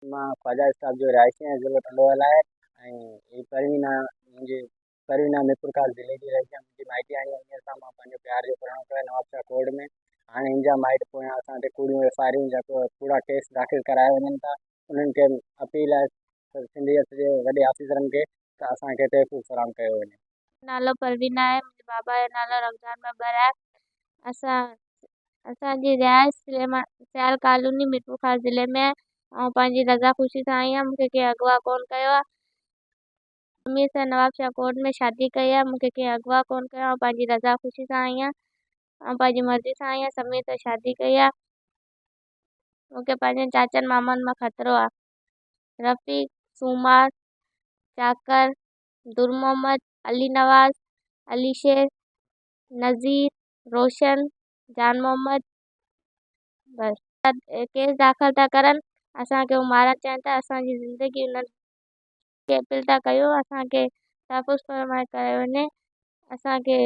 मां ख्वाजा साहब जो रहायशी आहियां ज़िलो टंडोवाला आहे। ऐं हीअ परवीना मिरपुर खां ज़िले जी रही आहे। मुंहिंजी माइटी आई आहे। हींअर सां मां पंहिंजो प्यार जो पुराणो कयो नवाबशाह कोर्ट में। हाणे हिन जा माइट पोयां असां ते कूड़ियूं एफआईआरूं जा कूड़ा केस दाख़िल कराए वञनि था। उन्हनि खे अपील आहे सिंधियत जे वॾे ऑफिसरनि खे त असांखे तहफ़्फ़ुज़ फ़राहम कयो वञे। नालो परवीना आहे। मुंहिंजे बाबा जो नालो रमज़ान बब्बर आहे। असां असांजी रिहाइश सियाल कॉलोनी मिरपुर खां ज़िले में आहे। ऐं पंहिंजी रज़ा ख़ुशी सां आई आहियां। मूंखे कंहिं अगवा कोन कयो आहे। मम्मीअ सां नवाबशाह कोर्ट में शादी कई आहे। मूंखे कंहिं अगवा कोन कयो आहे। पंहिंजी रज़ा ख़ुशी सां आई आहियां ऐं पंहिंजी मर्ज़ी सां आई आहियां। समीर सां शादी कई आहे। मूंखे पंहिंजे चाचनि मामनि मां ख़तरो आहे। रफ़ीक, सूमार, चाकर, दुर मोहम्मद, अली नवाज़, अली शेर, नज़ीर, रोशन, जान मोहम्मद। बस केस दाख़िल था करनि। असांखे हू मारणु चाहिनि था। असांजी ज़िंदगी उन्हनि खे अपील था कयूं असांखे तहफ़्फ़ुज़ फ़रमाए करे वञे। असांखे